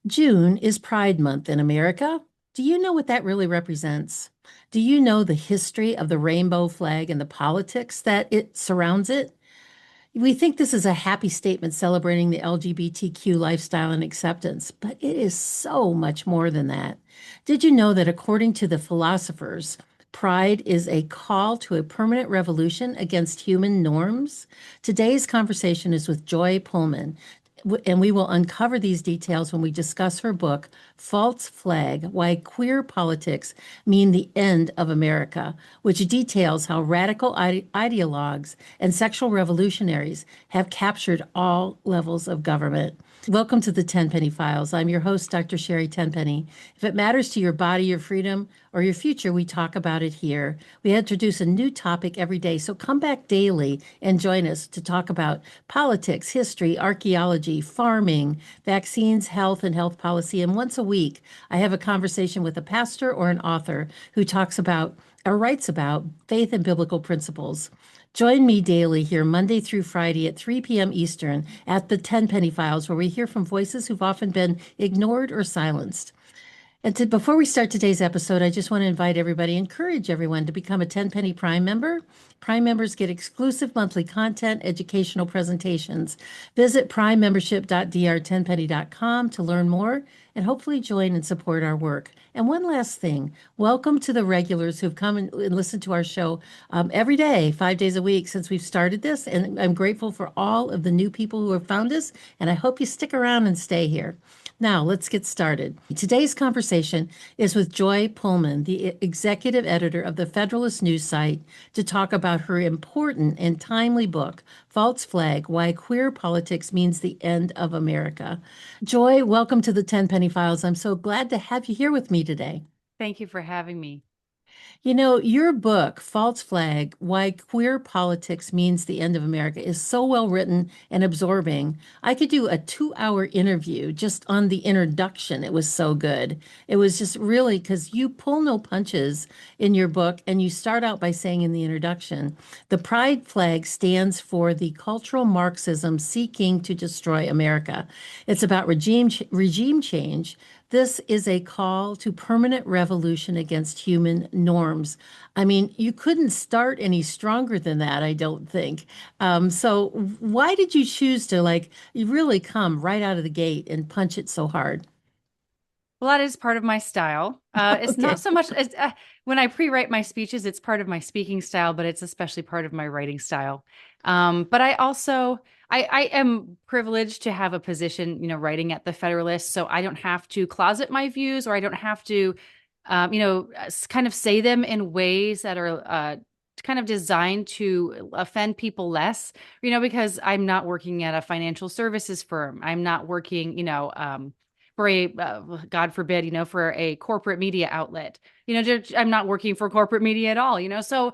June is Pride Month in America. Do you know what that really represents? Do you know the history of the rainbow flag and the politics that it surrounds it? We think this is a happy statement celebrating the LGBTQ lifestyle and acceptance, but it is so much more than that. Did you know that according to the philosophers, pride is a call to a permanent revolution against human norms? Today's conversation is with Joy Pullmann, and we will uncover these details when we discuss her book, False Flag: Why Queer Politics Mean the End of America, which details how radical ideologues and sexual revolutionaries have captured all levels of government. Welcome to the Tenpenny Files. I'm your host, Dr. Sherri Tenpenny. If it matters to your body, your freedom, or your future, we talk about it here. We introduce a new topic every day, so come back daily and join us to talk about politics, history, archaeology, farming, vaccines, health, and health policy. And once a week, I have a conversation with a pastor or an author who talks about or writes about faith and biblical principles. Join me daily here Monday through Friday at 3 p.m. Eastern at the Tenpenny Files, where we hear from voices who've often been ignored or silenced. Before we start today's episode, I just want to encourage everyone to become a Tenpenny Prime member. Prime members get exclusive monthly content, educational presentations. Visit primembership.drtenpenny.com to learn more and hopefully join and support our work. And one last thing, welcome to the regulars who've come and listened to our show every day, 5 days a week since we've started this. And I'm grateful for all of the new people who have found us, and I hope you stick around and stay here. Now, let's get started. Today's conversation is with Joy Pullmann, the executive editor of the Federalist News site, to talk about her important and timely book, False Flag: Why Queer Politics Means the End of America. Joy, welcome to the Tenpenny Files. I'm so glad to have you here with me today. Thank you for having me. You know, your book, False Flag: Why Queer Politics Means the End of America, is so well written and absorbing. I could do a 2 hour interview just on the introduction. It was so good. It was just really because you pull no punches in your book, and you start out by saying in the introduction, the pride flag stands for the cultural Marxism seeking to destroy America. It's about regime change. This is a call to permanent revolution against human norms. I mean, you couldn't start any stronger than that, I don't think. So why did you choose to you really come right out of the gate and punch it so hard? Well, that is part of my style. It's not Okay. so much as when I pre-write my speeches, it's part of my speaking style, but it's especially part of my writing style. But I also I am privileged to have a position, writing at the Federalist, so I don't have to closet my views, or I don't have to, kind of say them in ways that are kind of designed to offend people less, because I'm not working at a financial services firm. I'm not working, for a God forbid, for a corporate media outlet. I'm not working for corporate media at all. So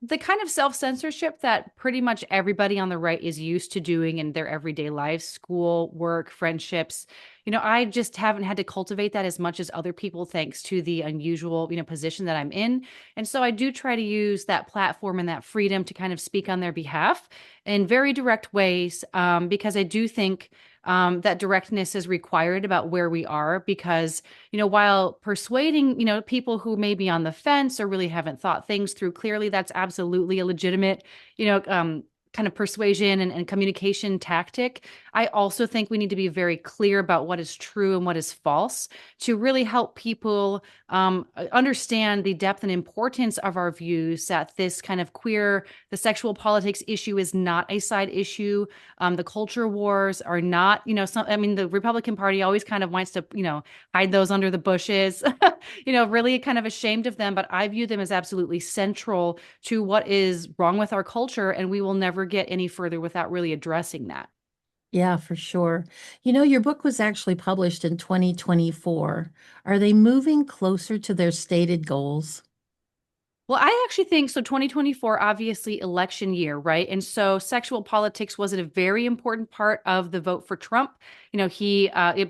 the kind of self-censorship that pretty much everybody on the right is used to doing in their everyday lives, school, work, friendships. I just haven't had to cultivate that as much as other people, thanks to the unusual, position that I'm in. And so I do try to use that platform and that freedom to kind of speak on their behalf in very direct ways, because I do think that directness is required about where we are, because, while persuading, people who may be on the fence or really haven't thought things through clearly, that's absolutely a legitimate, kind of persuasion and communication tactic. I also think we need to be very clear about what is true and what is false to really help people understand the depth and importance of our views, that this kind of the sexual politics issue is not a side issue. The culture wars are not, the Republican Party always kind of wants to, hide those under the bushes, really kind of ashamed of them. But I view them as absolutely central to what is wrong with our culture, and we will never get any further without really addressing that. Yeah, for sure. You know, your book was actually published in 2024. Are they moving closer to their stated goals? Well, I actually think so. 2024, obviously, election year, right? And so sexual politics was a very important part of the vote for Trump.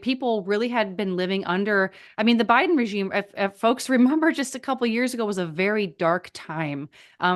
People really had been living under, I mean, the Biden regime, if folks remember just a couple years ago, was a very dark time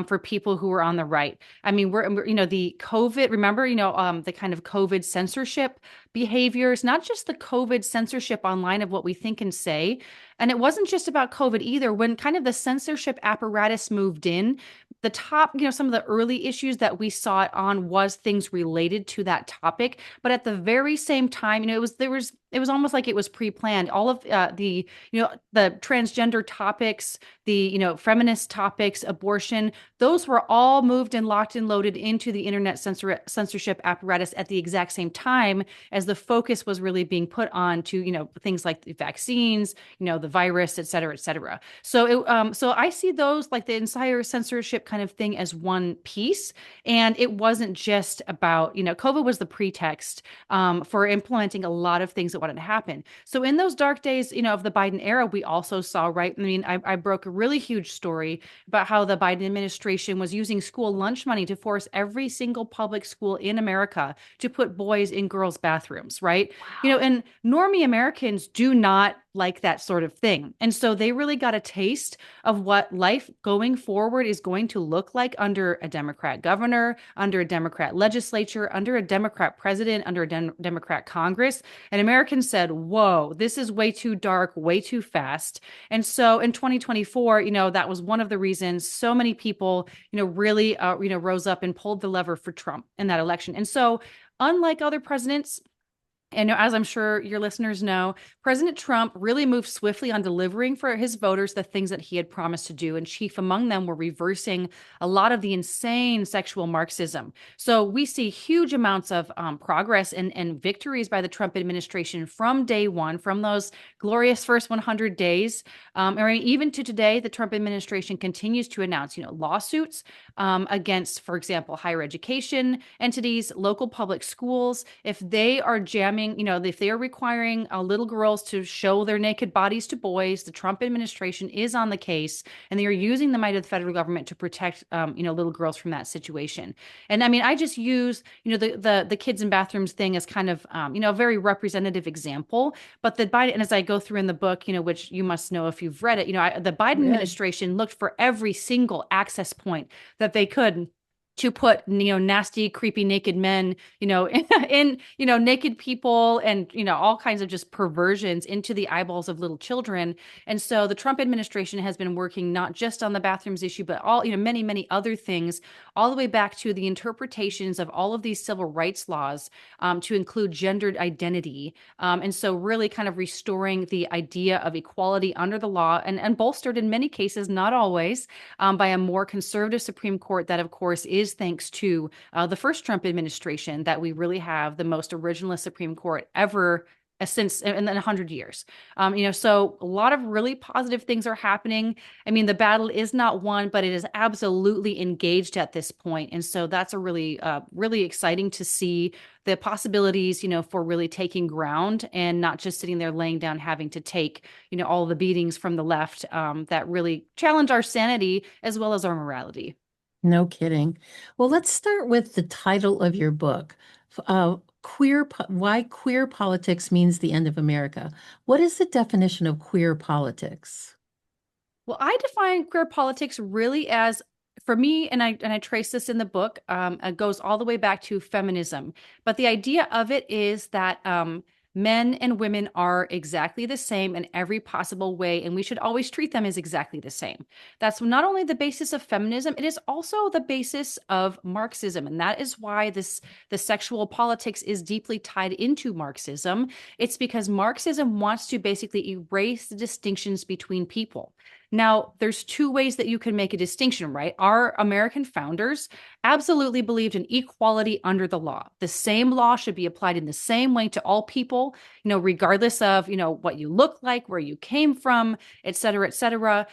for people who were on the right. I mean, the COVID, remember, the kind of COVID censorship behaviors, not just the COVID censorship online of what we think and say, and it wasn't just about COVID either. When kind of the censorship apparatus moved in, the top, some of the early issues that we saw it on was things related to that topic. But at the very same time, it was almost like it was pre-planned. All of the transgender topics, the, feminist topics, abortion, those were all moved and locked and loaded into the internet censorship apparatus at the exact same time as the focus was really being put on to, things like the vaccines, the virus, et cetera, et cetera. So I see those like the entire censorship kind of thing as one piece. And it wasn't just about, COVID was the pretext for implementing a lot of things that wanted to happen. So in those dark days, of the Biden era, we also saw, right? I mean, I broke a really huge story about how the Biden administration was using school lunch money to force every single public school in America to put boys in girls' bathrooms, right? Wow. And normie Americans do not like that sort of thing. And so they really got a taste of what life going forward is going to look like under a Democrat governor, under a Democrat legislature, under a Democrat president, under a Democrat Congress. And Americans said, whoa, this is way too dark, way too fast. And so in 2024, that was one of the reasons so many people, really, rose up and pulled the lever for Trump in that election. And so unlike other presidents, and as I'm sure your listeners know, President Trump really moved swiftly on delivering for his voters the things that he had promised to do. And chief among them were reversing a lot of the insane sexual Marxism. So we see huge amounts of progress and victories by the Trump administration from day one, from those glorious first 100 days. Or even to today, the Trump administration continues to announce, lawsuits against, for example, higher education entities, local public schools, if they are jamming, if they are requiring little girls to show their naked bodies to boys, the Trump administration is on the case, and they are using the might of the federal government to protect, little girls from that situation. And I mean, I just use, the kids in bathrooms thing as kind of, a very representative example. But the Biden, and as I go through in the book, which you must know if you've read it, the Biden Read. administration looked for every single access point that they could to put, nasty, creepy, naked men, in, naked people and, all kinds of just perversions into the eyeballs of little children. And so the Trump administration has been working not just on the bathrooms issue, but all, many, many other things, all the way back to the interpretations of all of these civil rights laws to include gendered identity. And so really kind of restoring the idea of equality under the law and bolstered in many cases, not always, by a more conservative Supreme Court that, of course, is thanks to the first Trump administration that we really have the most originalist Supreme Court ever since in 100 years. So a lot of really positive things are happening. I mean, the battle is not won, but it is absolutely engaged at this point. And so that's a really, really exciting to see the possibilities, for really taking ground and not just sitting there laying down, having to take, all the beatings from the left that really challenge our sanity as well as our morality. No kidding. Well, let's start with the title of your book. Why queer politics means the end of America. What is the definition of queer politics? Well, I define queer politics really as, for me, and I trace this in the book, it goes all the way back to feminism. But the idea of it is that men and women are exactly the same in every possible way, and we should always treat them as exactly the same. That's not only the basis of feminism, it is also the basis of Marxism. And that is why the sexual politics is deeply tied into Marxism. It's because Marxism wants to basically erase the distinctions between people. Now, there's two ways that you can make a distinction, right? Our American founders absolutely believed in equality under the law. The same law should be applied in the same way to all people, regardless of, what you look like, where you came from, et cetera, et cetera.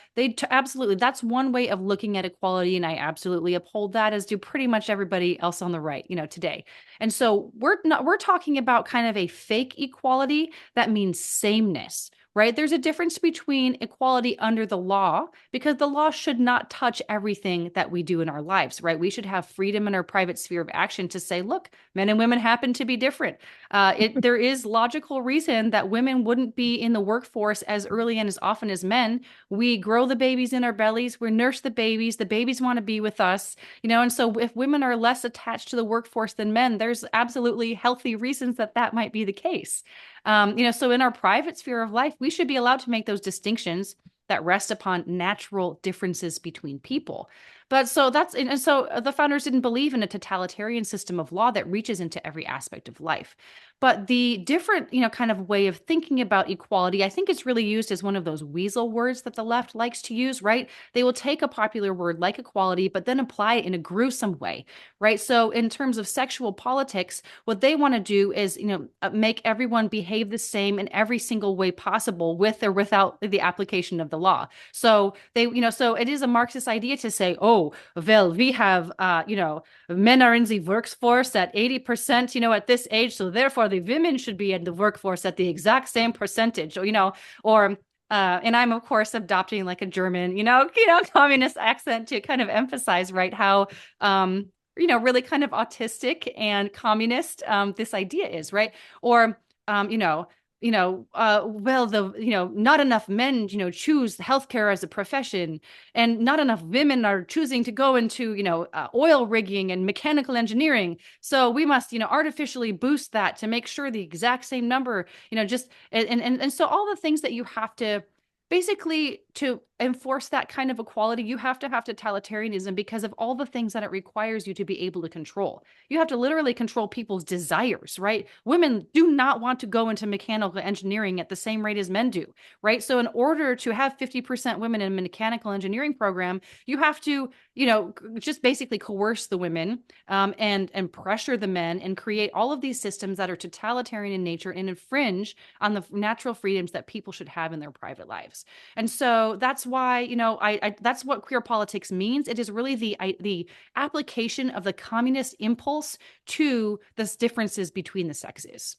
Absolutely, that's one way of looking at equality. And I absolutely uphold that, as do pretty much everybody else on the right, today. And so we're talking about kind of a fake equality that means sameness. right? There's a difference between equality under the law, because the law should not touch everything that we do in our lives, right? We should have freedom in our private sphere of action to say, look, men and women happen to be different. There is logical reason that women wouldn't be in the workforce as early and as often as men. We grow the babies in our bellies, we nurse the babies want to be with us, and so if women are less attached to the workforce than men, there's absolutely healthy reasons that that might be the case. So in our private sphere of life, we should be allowed to make those distinctions that rest upon natural differences between people. But so that's, and so the founders didn't believe in a totalitarian system of law that reaches into every aspect of life. But the different, kind of way of thinking about equality, I think it's really used as one of those weasel words that the left likes to use, right? They will take a popular word like equality, but then apply it in a gruesome way, right? So in terms of sexual politics, what they want to do is, make everyone behave the same in every single way possible, with or without the application of the law. So so it is a Marxist idea to say, oh, well, we have, men are in the workforce at 80%, at this age, so therefore the women should be in the workforce at the exact same percentage, or and I'm of course adopting like a German, communist accent to kind of emphasize, right, how really kind of autistic and communist this idea is, right? Or well, not enough men, choose healthcare as a profession, and not enough women are choosing to go into, oil rigging and mechanical engineering. So we must, artificially boost that to make sure the exact same number, just, and so all the things that you have to basically to enforce that kind of equality, you have to have totalitarianism because of all the things that it requires you to be able to control. You have to literally control people's desires, right? Women do not want to go into mechanical engineering at the same rate as men do, right? So in order to have 50% women in a mechanical engineering program, you have to, just basically coerce the women, and pressure the men, and create all of these systems that are totalitarian in nature and infringe on the natural freedoms that people should have in their private lives. And so that's why, that's what queer politics means. It is really the application of the communist impulse to the differences between the sexes.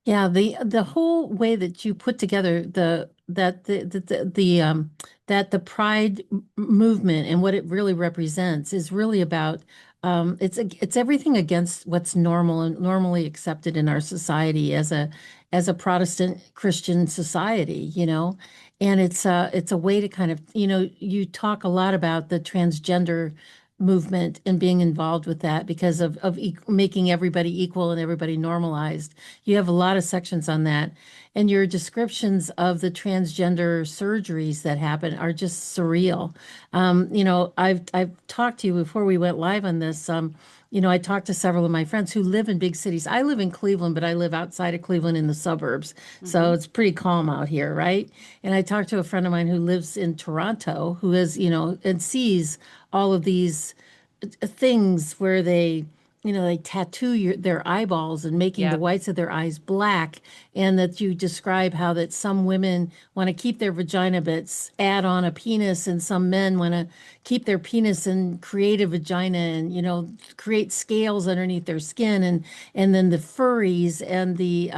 Yeah, the whole way that you put together that the pride movement and what it really represents is really about it's everything against what's normal and normally accepted in our society as a Protestant Christian society, and it's a way to kind of, you talk a lot about the transgender movement and being involved with that because of making everybody equal and everybody normalized. You have a lot of sections on that. And your descriptions of the transgender surgeries that happen are just surreal. I've talked to you before we went live on this. I talked to several of my friends who live in big cities. I live in Cleveland, but I live outside of Cleveland in the suburbs. So Mm-hmm. it's pretty calm out here, right? And I talked to a friend of mine who lives in Toronto who is, and sees all of these things where they tattoo their eyeballs and making the Yeah. whites of their eyes black, and that you describe how that some women want to keep their vagina but add on a penis, and some men want to keep their penis and create a vagina and create scales underneath their skin, and then the furries and the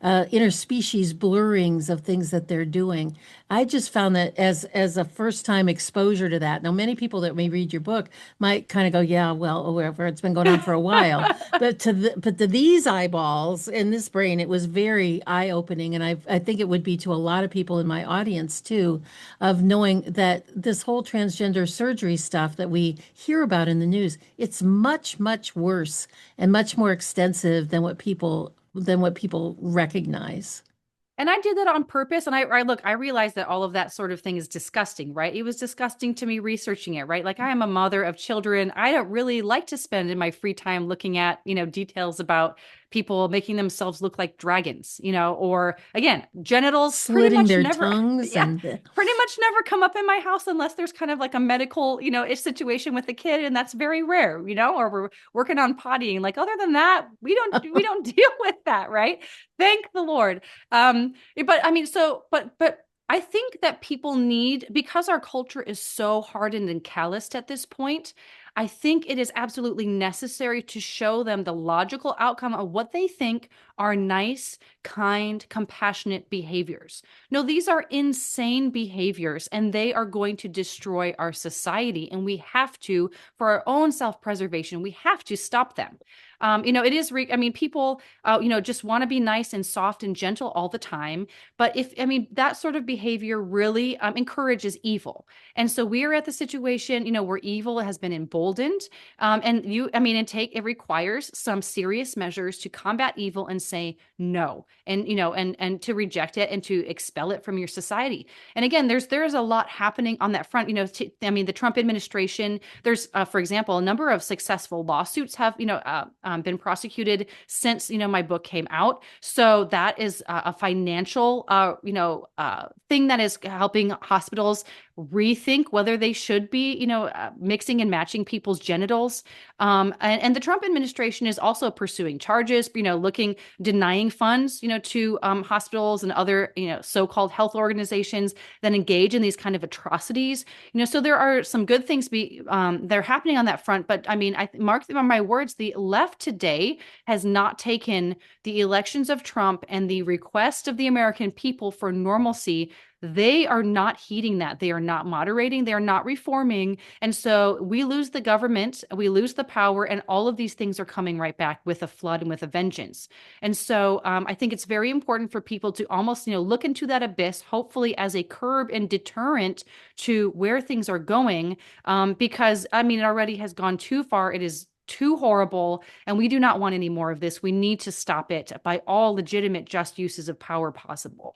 interspecies blurrings of things that they're doing. I just found that as a first time exposure to that. Now, many people that may read your book might kind of go, yeah, well, or whatever, it's been going on for a while. But to these eyeballs and this brain, it was very eye-opening. And I think it would be to a lot of people in my audience too, of knowing that this whole transgender surgery stuff that we hear about in the news, it's much, much worse and much more extensive than what people recognize. And I did that on purpose. And I realized that all of that sort of thing is disgusting, right? It was disgusting to me researching it, right? Like, I am a mother of children. I don't really like to spend in my free time looking at, details about people making themselves look like dragons, or again, genitals pretty Slitting much their never, tongues yeah, and pretty much never come up in my house unless there's kind of like a medical, ish situation with the kid. And that's very rare, or we're working on pottying. Like, other than that, we don't deal with that, right? Thank the Lord. But I mean, but I think that people need, because our culture is so hardened and calloused at this point, I think it is absolutely necessary to show them the logical outcome of what they think are nice, kind, compassionate behaviors. No, these are insane behaviors, and they are going to destroy our society. And we have to, for our own self-preservation, we have to stop them. It is, I mean, people, just want to be nice and soft and gentle all the time. But that sort of behavior really encourages evil. And so we are at the situation, where evil has been emboldened. It requires some serious measures to combat evil and say no, and to reject it and to expel it from your society. And again, there's a lot happening on that front. The Trump administration, there's, for example, a number of successful lawsuits have, been prosecuted since, my book came out. So that is a financial, thing that is helping hospitals rethink whether they should be, mixing and matching people's genitals. And the Trump administration is also pursuing charges, denying funds, to hospitals and other, so-called health organizations that engage in these kind of atrocities. So there are some good things that are happening on that front. But I mark them on my words, the left today has not taken the elections of Trump and the request of the American people for normalcy. They are not heeding that. They are not moderating. They are not reforming. And so we lose the government, we lose the power, and all of these things are coming right back with a flood and with a vengeance. And so I think it's very important for people to almost, look into that abyss, hopefully as a curb and deterrent to where things are going. Because, it already has gone too far. It is too horrible, and we do not want any more of this. We need to stop it by all legitimate, just uses of power possible.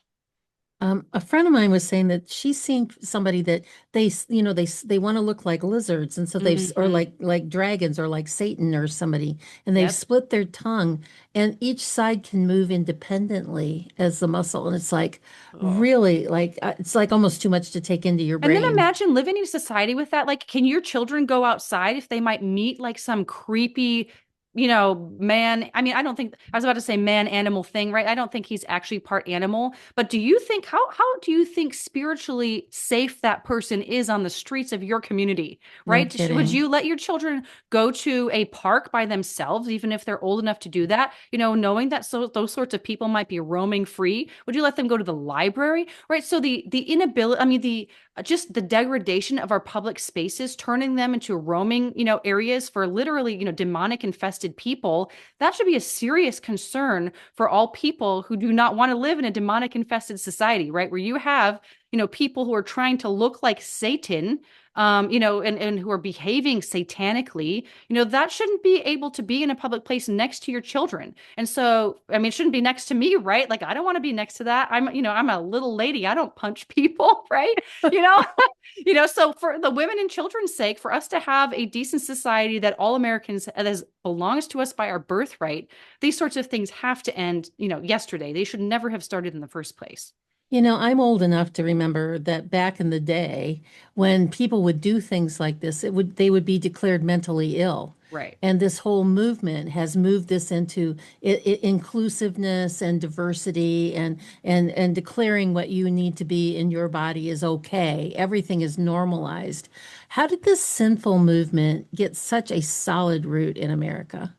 A friend of mine was saying that she's seen somebody that they want to look like lizards, and so or Mhm. like dragons or like Satan or somebody, and they've Yep. split their tongue, and each side can move independently as the muscle, and it's like Oh. really like it's like almost too much to take into your And then brain. imagine living in a society with that. Like, can your children go outside if they might meet like some creepy, man? I don't think I was about to say man animal thing, right? I don't think he's actually part animal. But do you think how do you think spiritually safe that person is on the streets of your community, No right? Would kidding. you let your children go to a park by themselves, even if they're old enough to do that? Knowing that those sorts of people might be roaming free. Would you let them go to the library, right? So the inability, the just the degradation of our public spaces, turning them into roaming, areas for literally, demonic infested people, that should be a serious concern for all people who do not want to live in a demonic infested society, right? Where you have, people who are trying to look like Satan, and who are behaving satanically, that shouldn't be able to be in a public place next to your children. And so, it shouldn't be next to me, right? Like, I don't want to be next to that. I'm a little lady. I don't punch people, right? You know, so for the women and children's sake, for us to have a decent society that all Americans that belongs to us by our birthright, these sorts of things have to end, yesterday. They should never have started in the first place. I'm old enough to remember that back in the day, when people would do things like this, they would be declared mentally ill. Right. And this whole movement has moved this into inclusiveness and diversity and declaring what you need to be in your body is okay. Everything is normalized. How did this sinful movement get such a solid root in America?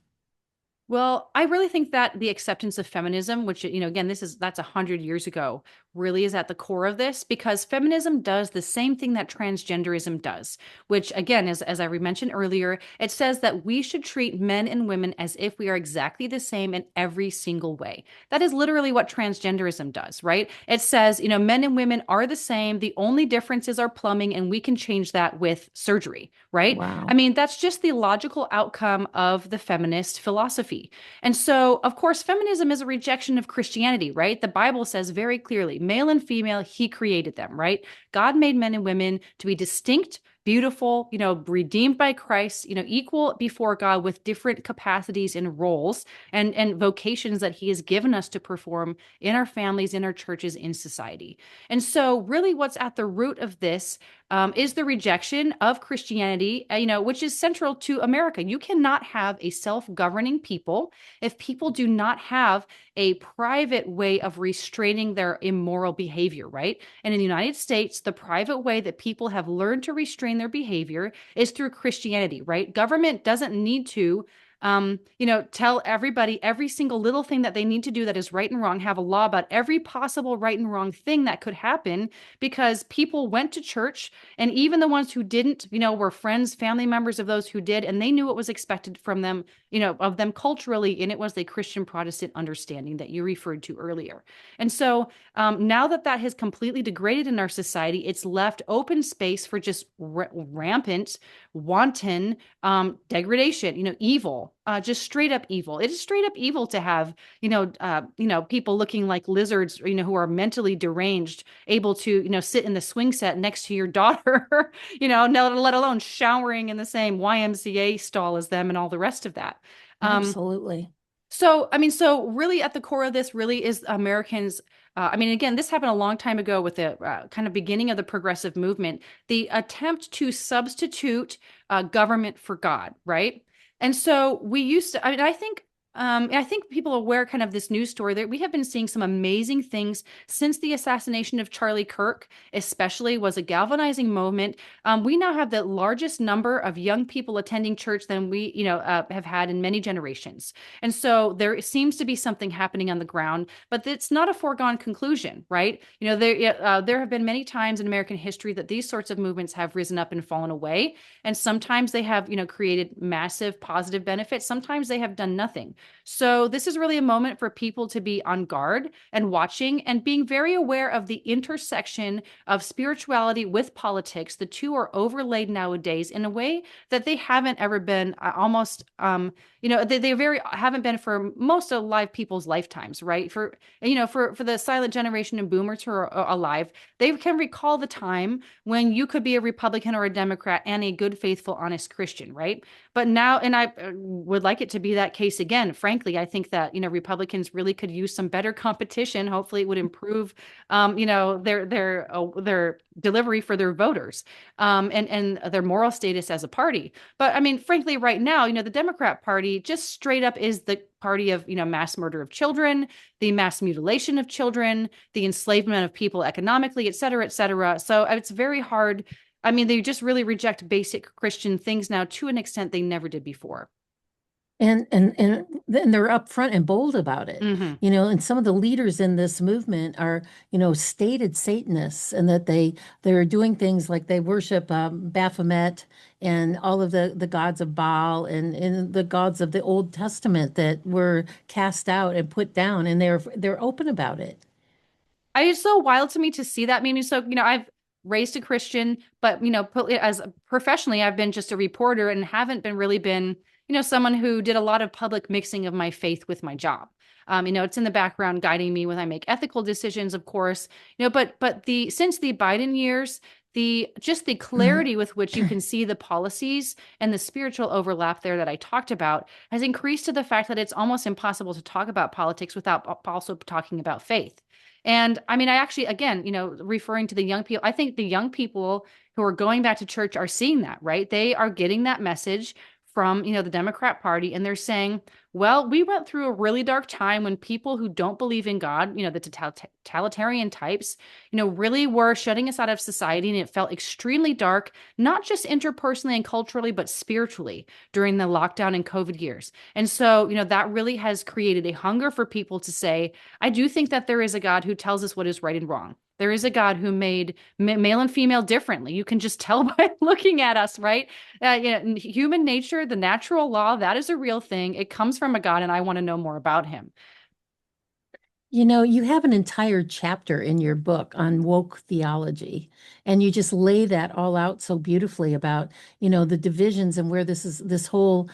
Well, I really think that the acceptance of feminism, which, again, that's 100 years ago, really is at the core of this, because feminism does the same thing that transgenderism does, which again, as I mentioned earlier, it says that we should treat men and women as if we are exactly the same in every single way. That is literally what transgenderism does, right? It says, men and women are the same. The only difference is our plumbing, and we can change that with surgery, right? Wow. That's just the logical outcome of the feminist philosophy. And so, of course, feminism is a rejection of Christianity, right? The Bible says very clearly, male and female, he created them, right? God made men and women to be distinct, beautiful, redeemed by Christ, equal before God with different capacities and roles and vocations that he has given us to perform in our families, in our churches, in society. And so really what's at the root of this is the rejection of Christianity, which is central to America. You cannot have a self-governing people if people do not have a private way of restraining their immoral behavior, right? And in the United States, the private way that people have learned to restrain their behavior is through Christianity, right? Government doesn't need to Tell everybody every single little thing that they need to do that is right and wrong, have a law about every possible right and wrong thing that could happen because people went to church, and even the ones who didn't, were friends, family members of those who did, and they knew what was expected from them, of them culturally, and it was the Christian Protestant understanding that you referred to earlier. And so now that that has completely degraded in our society, it's left open space for just rampant, wanton degradation, evil, just straight up evil. It is straight up evil to have, people looking like lizards, who are mentally deranged, able to, sit in the swing set next to your daughter, let alone showering in the same YMCA stall as them and all the rest of that. Um, Absolutely. so really at the core of this really is Americans. Again, this happened a long time ago with the kind of beginning of the progressive movement, the attempt to substitute government for God, right? And so we used to, I think people are aware kind of this news story that we have been seeing some amazing things since the assassination of Charlie Kirk, especially was a galvanizing moment. We now have the largest number of young people attending church than we, have had in many generations. And so there seems to be something happening on the ground, but it's not a foregone conclusion, right? There have been many times in American history that these sorts of movements have risen up and fallen away. And sometimes they have, created massive positive benefits. Sometimes they have done nothing. So this is really a moment for people to be on guard and watching and being very aware of the intersection of spirituality with politics. The two are overlaid nowadays in a way that they haven't ever been almost, they very haven't been for most of live people's lifetimes, right? For the silent generation and boomers who are alive, they can recall the time when you could be a Republican or a Democrat and a good, faithful, honest Christian, right? But now, and I would like it to be that case again. Frankly, I think that, Republicans really could use some better competition. Hopefully it would improve, their delivery for their voters, and their moral status as a party. But frankly, right now, the Democrat Party just straight up is the party of, mass murder of children, the mass mutilation of children, the enslavement of people economically, et cetera, et cetera. So it's very hard. They just really reject basic Christian things now to an extent they never did before. And then they're upfront and bold about it. Hmm. And some of the leaders in this movement are, stated Satanists, and that they're doing things like they worship Baphomet and all of the gods of Baal and the gods of the Old Testament that were cast out and put down, and they're open about it. It's so wild to me to see that. Maybe so, I've raised a Christian, but as professionally, I've been just a reporter and haven't been, someone who did a lot of public mixing of my faith with my job. It's in the background guiding me when I make ethical decisions, of course. But the since the Biden years, the Mhm. clarity with which you can see the policies and the spiritual overlap there that I talked about has increased to the fact that it's almost impossible to talk about politics without also talking about faith. And I actually, again, referring to the young people, I think the young people who are going back to church are seeing that, right? They are getting that message from, the Democrat Party, and they're saying, well, we went through a really dark time when people who don't believe in God, the totalitarian types, really were shutting us out of society. And it felt extremely dark, not just interpersonally and culturally, but spiritually during the lockdown and COVID years. And so, that really has created a hunger for people to say, I do think that there is a God who tells us what is right and wrong. There is a God who made male and female differently. You can just tell by looking at us, right? Human nature, the natural law, that is a real thing. It comes from a God, and I want to know more about him. You have an entire chapter in your book on woke theology, and you just lay that all out so beautifully about, the divisions and where this whole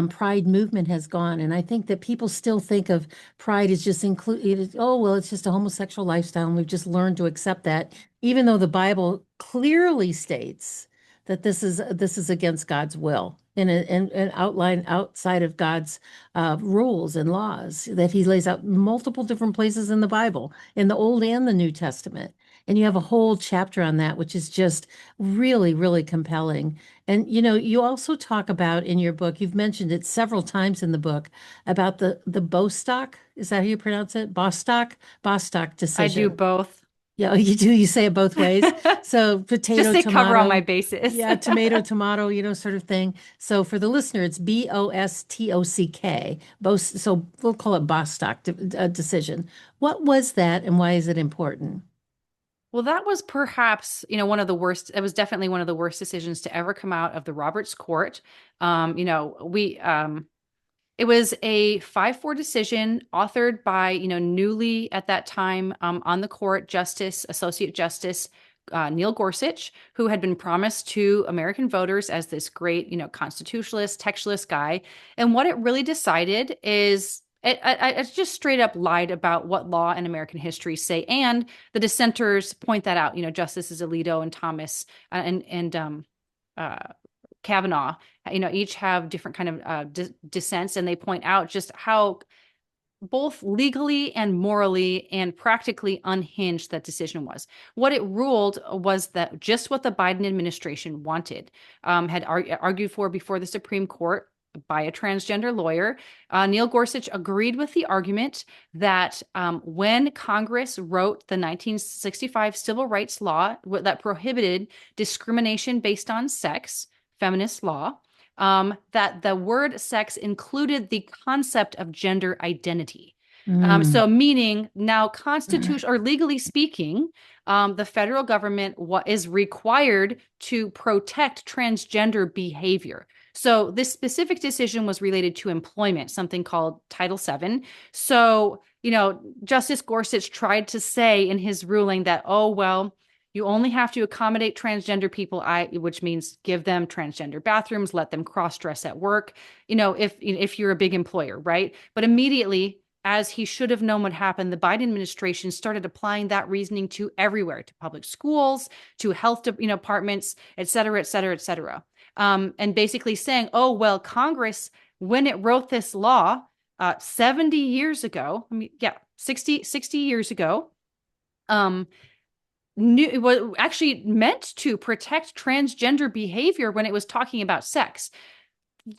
pride movement has gone. And I think that people still think of pride as just included, oh, well, it's just a homosexual lifestyle, and we've just learned to accept that, even though the Bible clearly states that this is against God's will and an outline outside of God's rules and laws that he lays out multiple different places in the Bible, in the Old and the New Testament. And you have a whole chapter on that, which is just really, really compelling. And you also talk about in your book, you've mentioned it several times in the book, about the Bostock, is that how you pronounce it? Bostock I do decision. both. Yeah, you do. You say it both ways. So Just potato, say cover all my tomato. bases. Yeah, tomato, tomato, sort of thing. So for the listener, it's Bostock. So we'll call it Bostock decision. What was that and why is it important? Well, that was perhaps, one of the worst. It was definitely one of the worst decisions to ever come out of the Roberts Court. We It was a 5-4 decision authored by, newly at that time on the court, Associate Justice Neil Gorsuch, who had been promised to American voters as this great, constitutionalist, textualist guy. And what it really decided is it just straight up lied about what law and American history say. And the dissenters point that out, Justices Alito and Thomas uh, Kavanaugh, each have different kind of dissents, and they point out just how both legally and morally and practically unhinged that decision was. What it ruled was that just what the Biden administration wanted, had argued for before the Supreme Court by a transgender lawyer. Neil Gorsuch agreed with the argument that when Congress wrote the 1965 Civil Rights Law that prohibited discrimination based on sex, feminist law, that the word sex included the concept of gender identity. Mm. So, meaning now, constitution or legally speaking, the federal government is required to protect transgender behavior. So, this specific decision was related to employment, something called Title VII. So, Justice Gorsuch tried to say in his ruling that, oh, well, you only have to accommodate transgender people, which means give them transgender bathrooms, let them cross-dress at work, if you're a big employer, right? But immediately, as he should have known what happened, the Biden administration started applying that reasoning to everywhere, to public schools, to health departments, et cetera, et cetera, et cetera. And basically saying, oh, well, Congress, when it wrote this law 70 years ago, 60 years ago, it was actually meant to protect transgender behavior when it was talking about sex.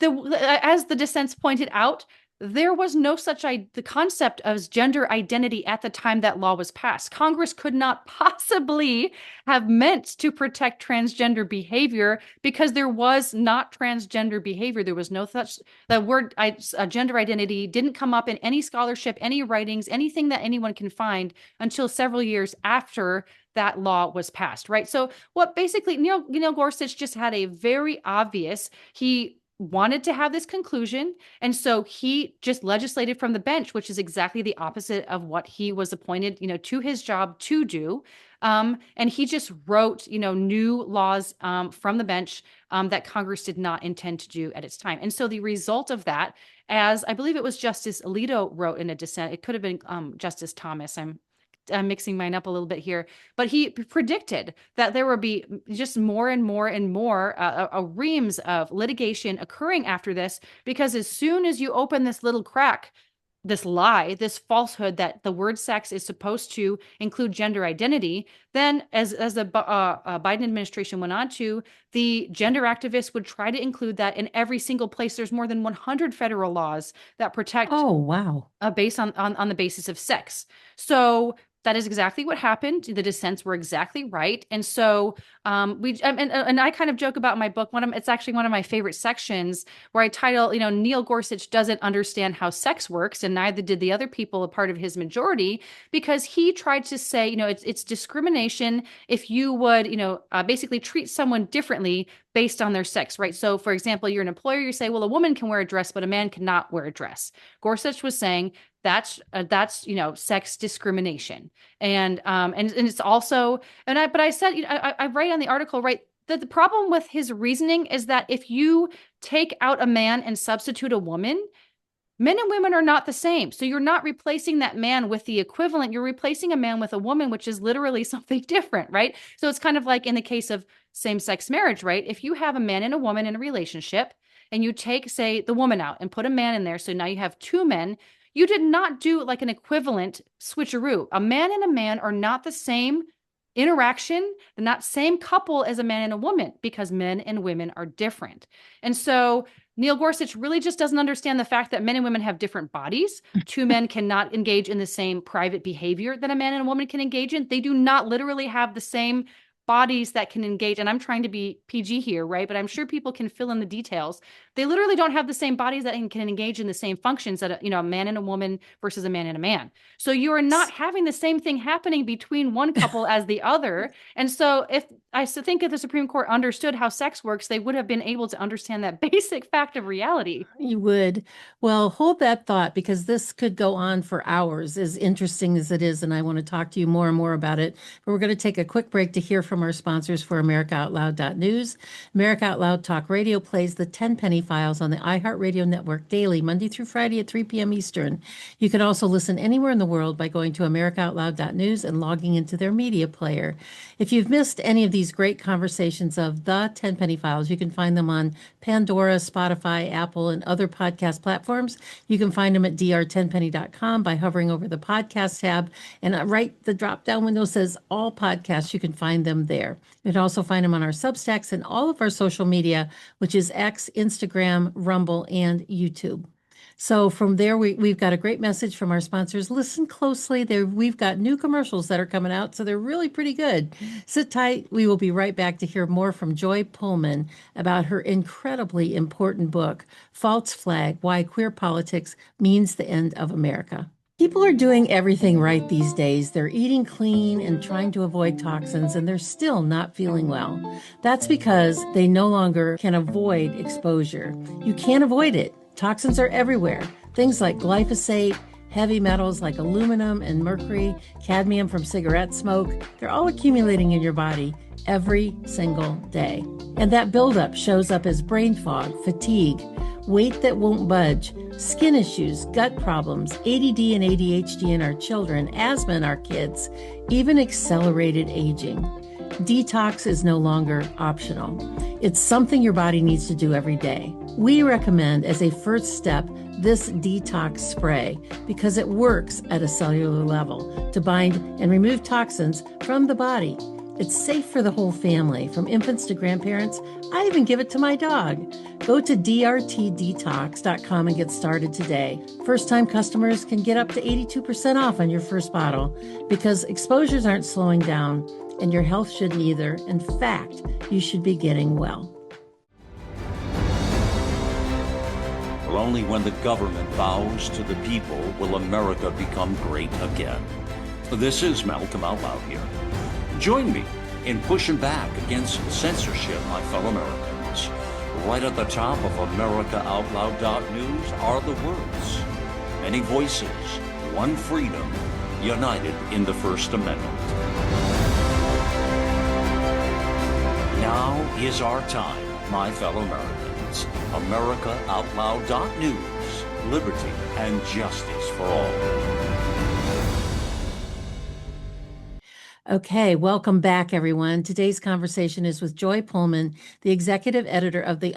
As the dissents pointed out, there was no such the concept of gender identity at the time that law was passed. Congress could not possibly have meant to protect transgender behavior because there was not transgender behavior. There was no such, the word gender identity didn't come up in any scholarship, any writings, anything that anyone can find until several years after that law was passed, right? So what basically Neil Gorsuch just had a very obvious, he wanted to have this conclusion. And so he just legislated from the bench, which is exactly the opposite of what he was appointed, to his job to do. And he just wrote, new laws from the bench that Congress did not intend to do at its time. And so the result of that, as I believe it was Justice Alito wrote in a dissent, it could have been Justice Thomas. I'm mixing mine up a little bit here, but he predicted that there would be just more and more and more reams of litigation occurring after this, because as soon as you open this little crack, this lie, this falsehood that the word sex is supposed to include gender identity, then as the Biden administration went on to, the gender activists would try to include that in every single place. There's more than 100 federal laws that protect Oh, wow. based on the basis of sex. So that is exactly what happened. The dissents were exactly right. And so and I kind of joke about my book. It's actually one of my favorite sections where I title, Neil Gorsuch doesn't understand how sex works, and neither did the other people a part of his majority, because he tried to say, it's discrimination if you would, basically treat someone differently based on their sex, right? So, for example, you're an employer, you say, well, a woman can wear a dress, but a man cannot wear a dress. Gorsuch was saying that's sex discrimination, and it's also, but I said, I write on the article, right, that the problem with his reasoning is that if you take out a man and substitute a woman, men and women are not the same. So you're not replacing that man with the equivalent. You're replacing a man with a woman, which is literally something different, right? So it's kind of like in the case of same-sex marriage, right? If you have a man and a woman in a relationship and you take, say, the woman out and put a man in there, so now you have two men, you did not do like an equivalent switcheroo. A man and a man are not the same interaction, the same couple as a man and a woman, because men and women are different. And so Neil Gorsuch really just doesn't understand the fact that men and women have different bodies. Two men cannot engage in the same private behavior that a man and a woman can engage in. They do not literally have the same bodies that can engage. And I'm trying to be PG here, right? But I'm sure people can fill in the details. They literally don't have the same bodies that can engage in the same functions that a man and a woman versus a man and a man. So you are not having the same thing happening between one couple as the other. And so if the Supreme Court understood how sex works, they would have been able to understand that basic fact of reality. You would. Well, hold that thought because this could go on for hours, as interesting as it is. And I want to talk to you more and more about it. But we're going to take a quick break to hear from our sponsors for AmericaOutloud.news. America Out Loud Talk Radio plays the Tenpenny Files on the iHeartRadio network daily, Monday through Friday at 3 p.m. Eastern. You can also listen anywhere in the world by going to AmericaOutloud.news and logging into their media player. If you've missed any of these great conversations of the Tenpenny Files, you can find them on Pandora, Spotify, Apple, and other podcast platforms. You can find them at dr10penny.com by hovering over the podcast tab. And right, the drop down window says all podcasts. You can find them there. You can also find them on our Substacks and all of our social media, which is X, Instagram, Rumble, and YouTube. So from there, we've got a great message from our sponsors. Listen closely. We've got new commercials that are coming out, so they're really pretty good. Sit tight. We will be right back to hear more from Joy Pullmann about her incredibly important book, False Flag: Why Queer Politics Means the End of America. People are doing everything right these days. They're eating clean and trying to avoid toxins, and they're still not feeling well. That's because they no longer can avoid exposure. You can't avoid it. Toxins are everywhere. Things like glyphosate, heavy metals like aluminum and mercury, cadmium from cigarette smoke, they're all accumulating in your body every single day. And that buildup shows up as brain fog, fatigue, weight that won't budge, skin issues, gut problems, ADD and ADHD in our children, asthma in our kids, even accelerated aging. Detox is no longer optional. It's something your body needs to do every day. We recommend as a first step this detox spray because it works at a cellular level to bind and remove toxins from the body. It's safe for the whole family, from infants to grandparents. I even give it to my dog. Go to drtdetox.com and get started today. First-time customers can get up to 82% off on your first bottle because exposures aren't slowing down and your health shouldn't either. In fact, you should be getting well. Well, only when the government bows to the people will America become great again. This is Malcolm Out Loud here. Join me in pushing back against censorship, my fellow Americans. Right at the top of AmericaOutloud.news are the words, many voices, one freedom, united in the First Amendment. Now is our time, my fellow Americans. AmericaOutloud.news, liberty and justice for all. Okay, welcome back, everyone. Today's conversation is with Joy Pullmann, the executive editor of the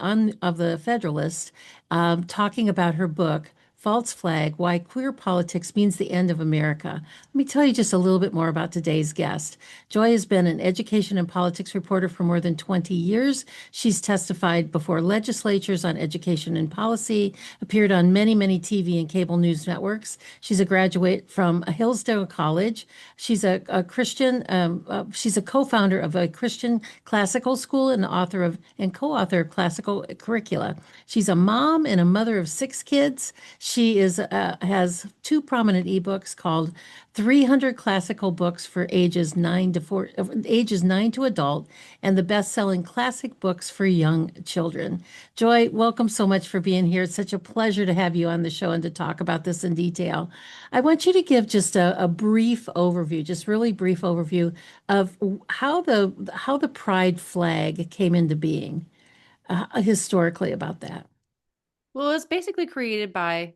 Federalist, talking about her book, False Flag: Why Queer Politics Means the End of America. Let me tell you just a little bit more about today's guest. Joy has been an education and politics reporter for more than 20 years. She's testified before legislatures on education and policy, appeared on many, many TV and cable news networks. She's a graduate from Hillsdale College. She's a Christian, she's a co-founder of a Christian classical school and co-author of classical curricula. She's a mom and a mother of 6 kids. She has 2 prominent ebooks called 300 Classical Books for ages 9 to adult, and the best-selling Classic Books for Young Children. Joy, welcome so much for being here. It's such a pleasure to have you on the show and to talk about this in detail. I want you to give just a brief overview, just really brief overview of how the pride flag came into being, historically about that. Well, it was basically created by,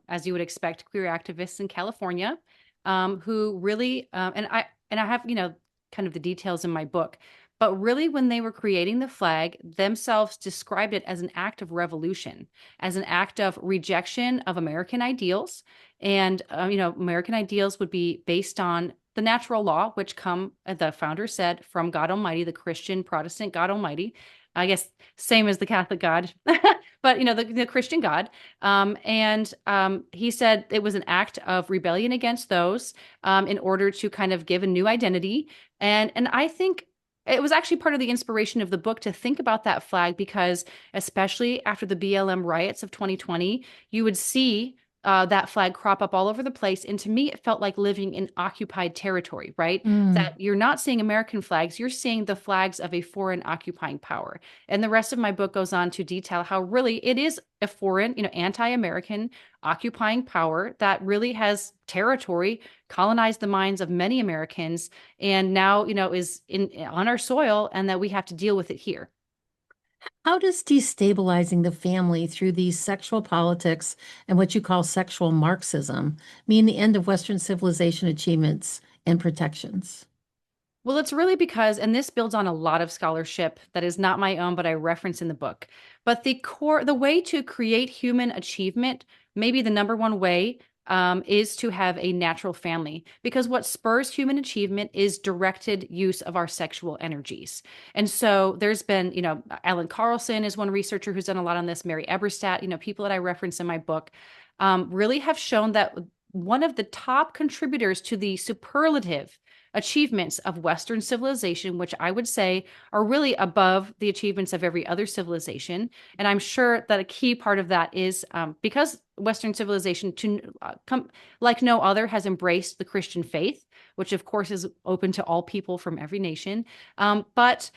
as you would expect, queer activists in California, who really, and I have, kind of the details in my book, but really when they were creating the flag themselves described it as an act of revolution, as an act of rejection of American ideals. And, American ideals would be based on the natural law, which the founder said, from God Almighty, the Christian Protestant God Almighty. I guess same as the Catholic God, but the Christian God. He said it was an act of rebellion against those in order to kind of give a new identity. And I think it was actually part of the inspiration of the book to think about that flag, because especially after the BLM riots of 2020, you would see that flag crop up all over the place. And to me, it felt like living in occupied territory, right? Mm. That you're not seeing American flags, you're seeing the flags of a foreign occupying power. And the rest of my book goes on to detail how really it is a foreign, anti-American occupying power that really has territory, colonized the minds of many Americans, and now, is on our soil, and that we have to deal with it here. How does destabilizing the family through these sexual politics and what you call sexual Marxism mean the end of Western civilization achievements and protections? Well, it's really because, and this builds on a lot of scholarship that is not my own, but I reference in the book. But the way to create human achievement, maybe the number one way, is to have a natural family, because what spurs human achievement is directed use of our sexual energies. And so there's been, Ellen Carlson is one researcher who's done a lot on this, Mary Eberstadt, people that I reference in my book, really have shown that one of the top contributors to the superlative achievements of Western civilization, which I would say are really above the achievements of every other civilization. And I'm sure that a key part of that is because Western civilization, like no other, has embraced the Christian faith, which of course is open to all people from every nation. But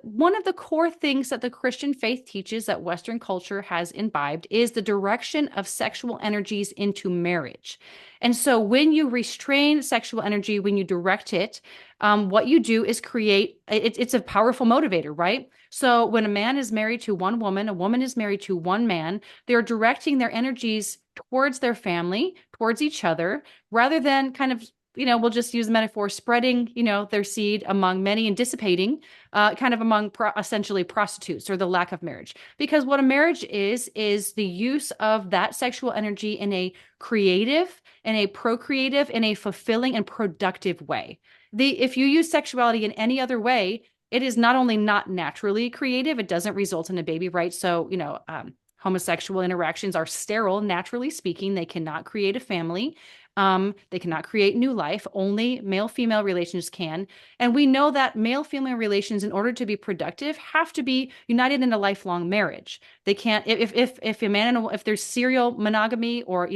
one of the core things that the Christian faith teaches that Western culture has imbibed is the direction of sexual energies into marriage. And so when you restrain sexual energy, when you direct it, what you do is create, it's a powerful motivator, right? So when a man is married to one woman, a woman is married to one man, they're directing their energies towards their family, towards each other, rather than kind of, we'll just use the metaphor, spreading, their seed among many and dissipating kind of among essentially prostitutes, or the lack of marriage. Because what a marriage is the use of that sexual energy in a creative, in a procreative, in a fulfilling and productive way. If you use sexuality in any other way, it is not only not naturally creative, it doesn't result in a baby, right? So, homosexual interactions are sterile, naturally speaking. They cannot create a family. They cannot create new life. Only male-female relations can. And we know that male-female relations, in order to be productive, have to be united in a lifelong marriage. They can't, if a man and if there's serial monogamy, or,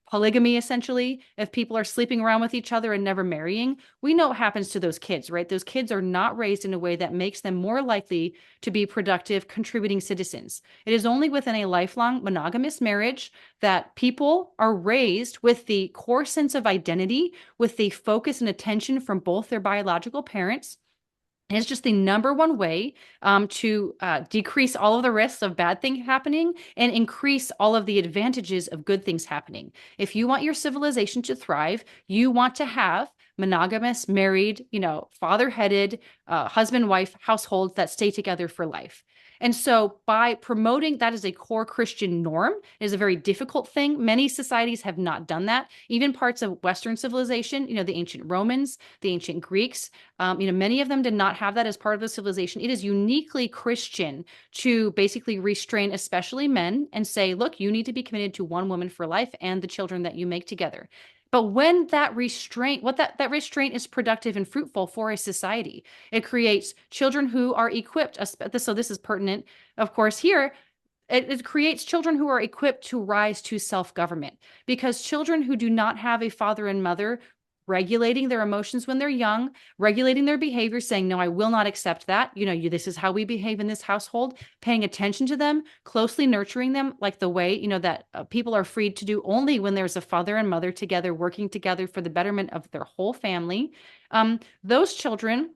polygamy, essentially, if people are sleeping around with each other and never marrying, we know what happens to those kids, right? Those kids are not raised in a way that makes them more likely to be productive, contributing citizens. It is only within a lifelong monogamous marriage that people are raised with the core sense of identity, with the focus and attention from both their biological parents. And it's just the number one way to decrease all of the risks of bad things happening and increase all of the advantages of good things happening. If you want your civilization to thrive, you want to have monogamous, married, father-headed, husband-wife households that stay together for life. And so by promoting that as a core Christian norm, it is a very difficult thing. Many societies have not done that. Even parts of Western civilization, the ancient Romans, the ancient Greeks, many of them did not have that as part of the civilization. It is uniquely Christian to basically restrain, especially men, and say, look, you need to be committed to one woman for life and the children that you make together. But when that restraint, that restraint is productive and fruitful for a society, it creates children who are equipped. So this is pertinent, of course, here. It creates children who are equipped to rise to self-government, because children who do not have a father and mother regulating their emotions when they're young, regulating their behavior, saying, no, I will not accept that. This is how we behave in this household, paying attention to them, closely nurturing them, like the way, that people are freed to do only when there's a father and mother together, working together for the betterment of their whole family. Those children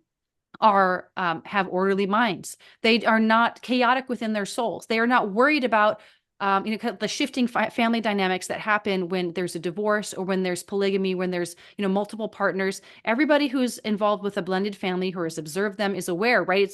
have orderly minds. They are not chaotic within their souls. They are not worried about the shifting family dynamics that happen when there's a divorce, or when there's polygamy, when there's, multiple partners. Everybody who's involved with a blended family, who has observed them, is aware, right?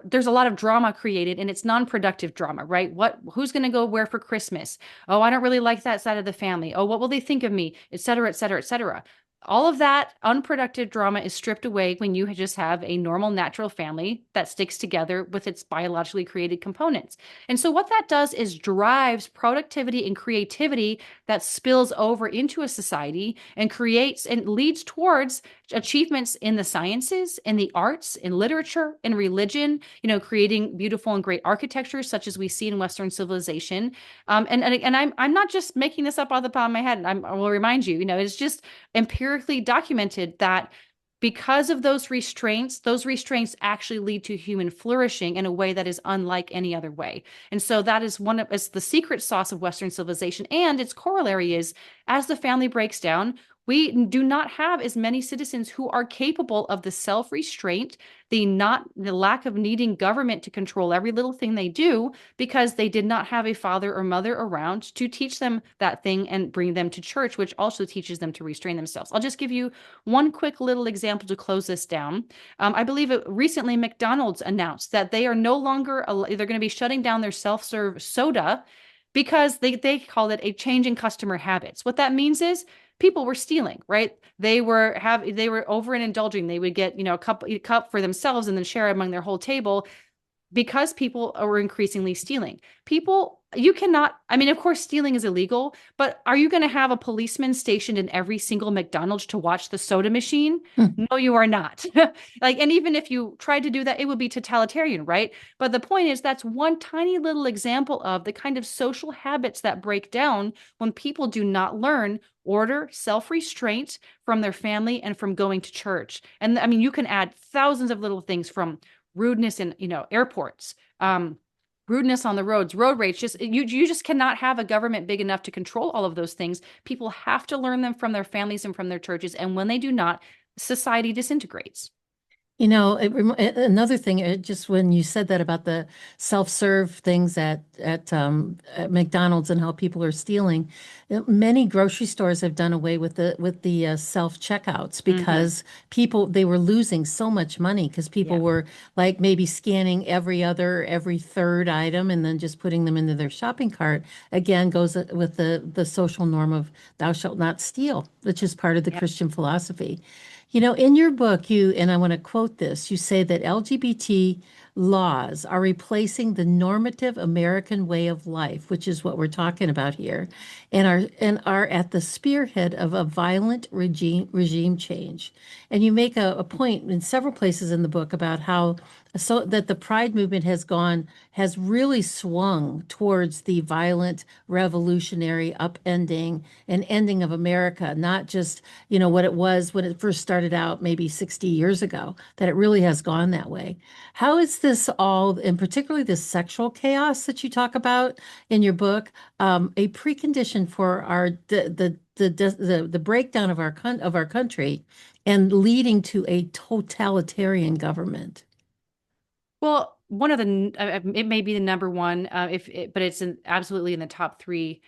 There's a lot of drama created, and it's non-productive drama, right? Who's going to go where for Christmas? Oh, I don't really like that side of the family. Oh, what will they think of me? Et cetera, et cetera, et cetera. all of that unproductive drama is stripped away when you just have a normal, natural family that sticks together with its biologically created components. And so, what that does is drives productivity and creativity that spills over into a society and creates and leads towards achievements in the sciences, in the arts, in literature, in religion, creating beautiful and great architecture, such as we see in Western civilization. And I'm not just making this up off the top of my head. I will remind you, it's just empirically documented that because of those restraints actually lead to human flourishing in a way that is unlike any other way. And so that is it's the secret sauce of Western civilization. And its corollary is, as the family breaks down, we do not have as many citizens who are capable of the self-restraint, the lack of needing government to control every little thing they do, because they did not have a father or mother around to teach them that thing and bring them to church, which also teaches them to restrain themselves. I'll just give you one quick little example to close this down. I believe recently McDonald's announced that they are no longer, they're going to be shutting down their self-serve soda because they called it a change in customer habits. What that means is people were stealing, right? They were over and indulging. They would get, a cup for themselves and then share among their whole table, because people are increasingly stealing. You cannot, I mean, of course, stealing is illegal, but are you going to have a policeman stationed in every single McDonald's to watch the soda machine? No, you are not. And even if you tried to do that, it would be totalitarian, right? But the point is, that's one tiny little example of the kind of social habits that break down when people do not learn order, self-restraint from their family and from going to church. And I mean, you can add thousands of little things, from rudeness in airports, rudeness on the roads, road rage. You just cannot have a government big enough to control all of those things. People have to learn them from their families and from their churches, and when they do not, society disintegrates. Another thing, just when you said that about the self-serve things at McDonald's and how people are stealing, many grocery stores have done away with the self-checkouts because they were losing so much money because people were like maybe scanning every third item and then just putting them into their shopping cart. Again, goes with the social norm of thou shalt not steal, which is part of the Christian philosophy. In your book, and I want to quote this, you say that LGBT laws are replacing the normative American way of life, which is what we're talking about here, and are at the spearhead of a violent regime change. And you make a point in several places in the book about how so that the Pride movement has really swung towards the violent revolutionary upending and ending of America, not just, what it was when it first started out maybe 60 years ago, that it really has gone that way. How is this all, and particularly this sexual chaos that you talk about in your book, a precondition for the breakdown of our country and leading to a totalitarian government? Well, one of the it may be the number one, but it's absolutely in the top three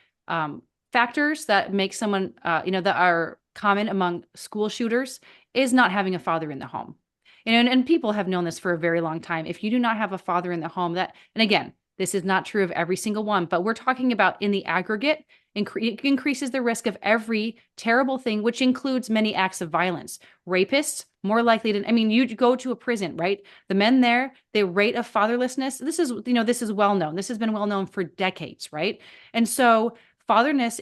factors that make someone that are common among school shooters, is not having a father in the home. And people have known this for a very long time. If you do not have a father in the home, and again, this is not true of every single one, but we're talking about in the aggregate, it increases the risk of every terrible thing, which includes many acts of violence. Rapists, more likely to, you go to a prison, right? The men there, the rate of fatherlessness, this is well known. This has been well known for decades, right? And so fatherlessness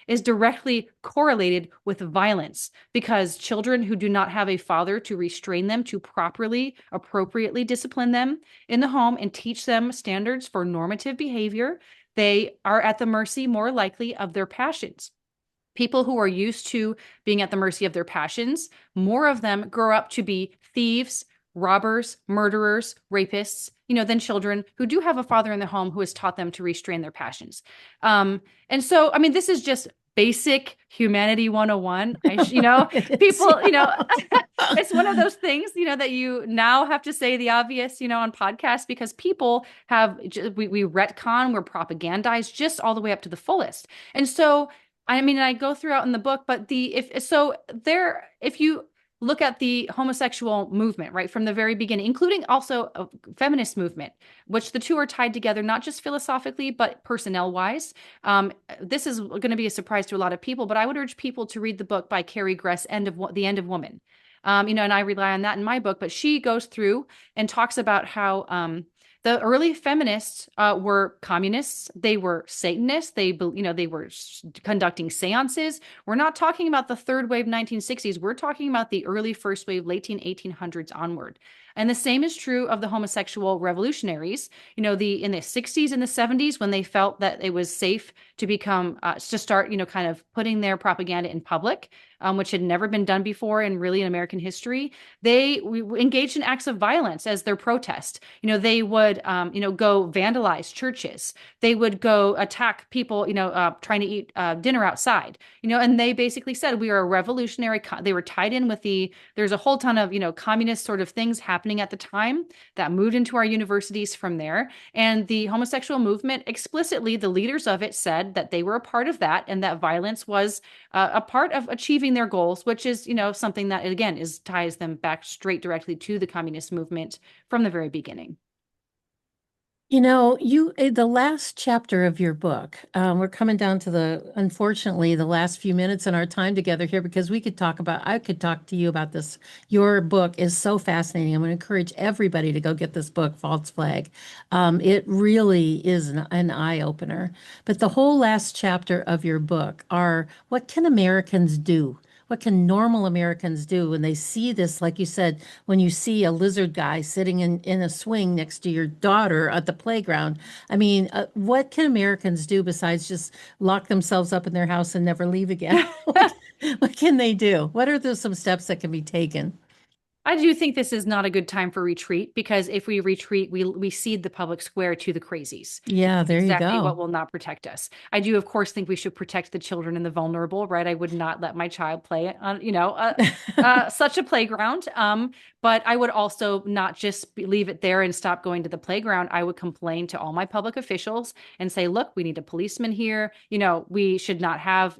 is directly correlated with violence, because children who do not have a father to restrain them, to properly, appropriately discipline them in the home and teach them standards for normative behavior, they are at the mercy, more likely, of their passions. People who are used to being at the mercy of their passions, more of them grow up to be thieves, robbers, murderers, rapists, than children who do have a father in the home who has taught them to restrain their passions. And so, this is just basic humanity 101. People, it's one of those things, that you now have to say the obvious, on podcasts, because people we retcon, we're propagandized just all the way up to the fullest. And so, I go throughout in the book, but if you look at the homosexual movement, right, from the very beginning, including also a feminist movement, which the two are tied together, not just philosophically, but personnel wise. This is going to be a surprise to a lot of people, but I would urge people to read the book by Carrie Gress, The End of Woman. And I rely on that in my book, but she goes through and talks about how the early feminists were communists. They were Satanists. They were conducting seances. We're not talking about the third wave 1960s. We're talking about the early first wave, late 1800s onward. And the same is true of the homosexual revolutionaries, in the 60s and the 70s, when they felt that it was safe to start, kind of putting their propaganda in public, which had never been done before in American history. They engaged in acts of violence as their protest. They would, go vandalize churches. They would go attack people, trying to eat dinner outside, and they basically said, we are a revolutionary. They were tied in with there's a whole ton of, communist sort of things happening at the time that moved into our universities from there. And the homosexual movement, explicitly, the leaders of it said that they were a part of that, and that violence was a part of achieving their goals, which is, something that, again, ties them back directly to the communist movement from the very beginning. The last chapter of your book, we're coming down to unfortunately, the last few minutes in our time together here, because I could talk to you about this. Your book is so fascinating. I'm going to encourage everybody to go get this book, False Flag. It really is an eye opener. But the whole last chapter of your book are, what can Americans do? What can normal Americans do when they see this? Like you said, when you see a lizard guy sitting in a swing next to your daughter at the playground. I mean, what can Americans do besides just lock themselves up in their house and never leave again? What can they do? What are some steps that can be taken? I do think this is not a good time for retreat, because if we retreat, we cede the public square to the crazies. Yeah, there you Exactly go. what will not protect us. I do, of course, think we should protect the children and the vulnerable, right? I would not let my child play on, such a playground. But I would also not just leave it there and stop going to the playground. I would complain to all my public officials and say, look, we need a policeman here. We should not have,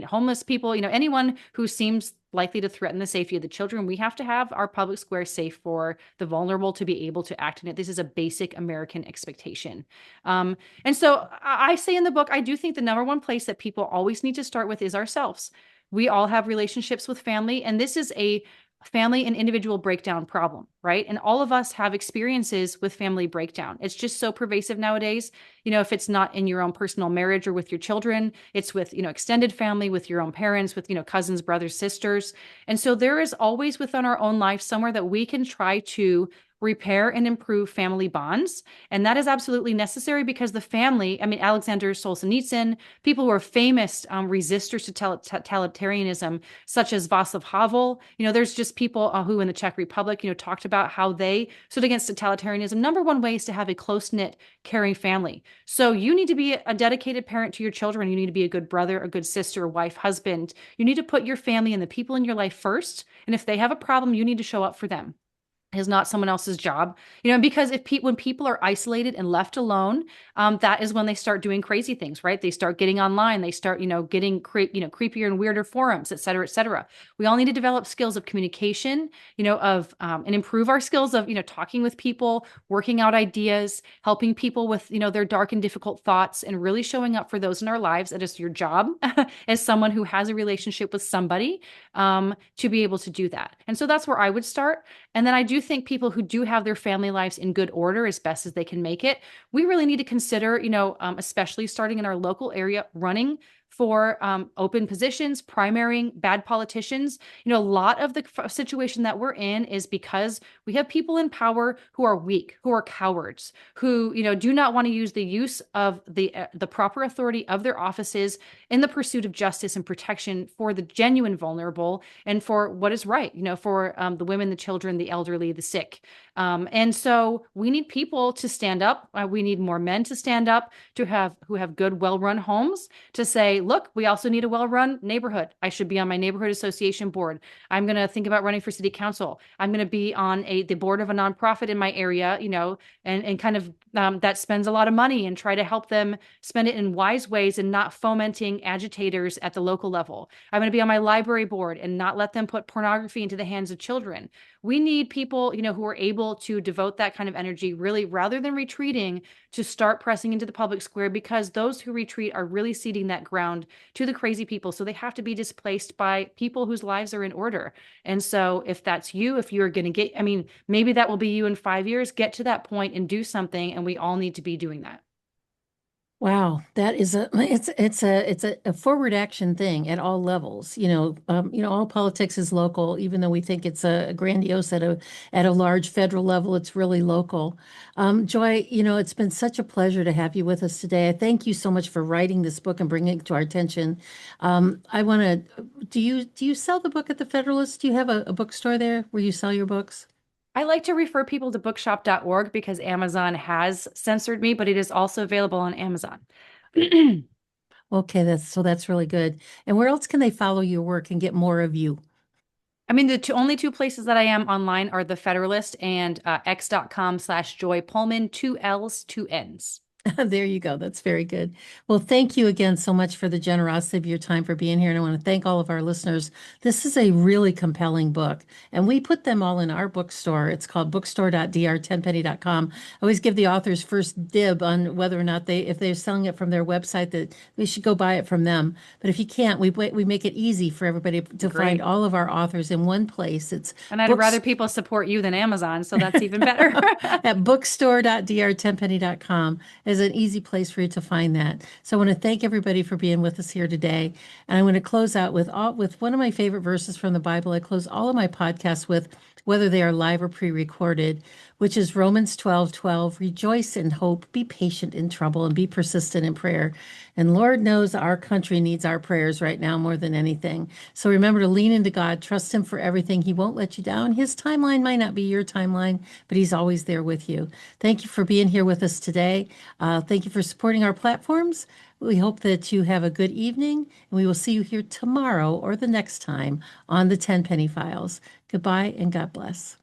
homeless people, anyone who seems likely to threaten the safety of the children. We have to have our public square safe for the vulnerable to be able to act in it. This is a basic American expectation. And so I say in the book, I do think the number one place that people always need to start with is ourselves. We all have relationships with family, and this is a family and individual breakdown problem, right? And all of us have experiences with family breakdown. It's just so pervasive nowadays. If it's not in your own personal marriage or with your children, it's with, extended family, with your own parents, with, cousins, brothers, sisters. And so there is always within our own life somewhere that we can try to repair and improve family bonds. And that is absolutely necessary, because the family, Alexander Solzhenitsyn, people who are famous resistors to totalitarianism, such as Václav Havel, there's just people who in the Czech Republic, talked about how they stood against totalitarianism. Number one way is to have a close-knit, caring family. So you need to be a dedicated parent to your children. You need to be a good brother, a good sister, wife, husband. You need to put your family and the people in your life first. And if they have a problem, you need to show up for them. Is not someone else's job, because when people are isolated and left alone, that is when they start doing crazy things, right? They start getting online, they start, getting creepier and weirder forums, et cetera, et cetera. We all need to develop skills of communication, and improve our skills of, talking with people, working out ideas, helping people with, their dark and difficult thoughts, and really showing up for those in our lives. That is your job as someone who has a relationship with somebody, to be able to do that. And so that's where I would start. And then I do think people who do have their family lives in good order as best as they can make it, we really need to consider, especially starting in our local area, running for open positions, primarying bad politicians. A lot of the situation that we're in is because we have people in power who are weak, who are cowards, who, do not want to use the use of the proper authority of their offices in the pursuit of justice and protection for the genuine vulnerable and for what is right, for the women, the children, the elderly, the sick. And so we need people to stand up. We need more men to stand up, who have good, well-run homes, to say, say, look, we also need a well-run neighborhood. I should be on my neighborhood association board. I'm going to think about running for city council. I'm going to be on the board of a nonprofit in my area, and kind of that spends a lot of money, and try to help them spend it in wise ways and not fomenting agitators at the local level. I'm going to be on my library board and not let them put pornography into the hands of children. We need people, who are able to devote that kind of energy, really, rather than retreating, to start pressing into the public square, because those who retreat are really ceding that ground to the crazy people. So they have to be displaced by people whose lives are in order. And so if that's you, if you're going to get, maybe that will be you in 5 years, get to that point and do something. And we all need to be doing that. Wow, that is a forward action thing at all levels. All politics is local, even though we think it's a grandiose at a large federal level, it's really local. Joy, it's been such a pleasure to have you with us today. I thank you so much for writing this book and bringing it to our attention. I want to, do you sell the book at the Federalist? Do you have a bookstore there where you sell your books? I like to refer people to bookshop.org because Amazon has censored me, but it is also available on Amazon. Okay, that's really good. And where else can they follow your work and get more of you? The only two places that I am online are the Federalist and x.com/Joy Pullmann, 2 L's, 2 N's. There you go. That's very good. Well, thank you again so much for the generosity of your time for being here. And I want to thank all of our listeners. This is a really compelling book, and we put them all in our bookstore. It's called bookstore.drtenpenny.com. I always give the authors first dib on whether or not if they're selling it from their website, that they should go buy it from them. But if you can't, we make it easy for everybody to Great. find all of our authors in one place. And I'd rather people support you than Amazon, so that's even better. at bookstore.drtenpenny.com is an easy place for you to find that. So I want to thank everybody for being with us here today. And I'm going to close out with one of my favorite verses from the Bible. I close all of my podcasts with, whether they are live or pre-recorded, which is Romans 12:12. Rejoice in hope, be patient in trouble, and be persistent in prayer. And Lord knows our country needs our prayers right now more than anything. So remember to lean into God, trust Him for everything. He won't let you down. His timeline might not be your timeline, but He's always there with you. Thank you for being here with us today. Thank you for supporting our platforms. We hope that you have a good evening, and we will see you here tomorrow or the next time on the Tenpenny Files. Goodbye and God bless.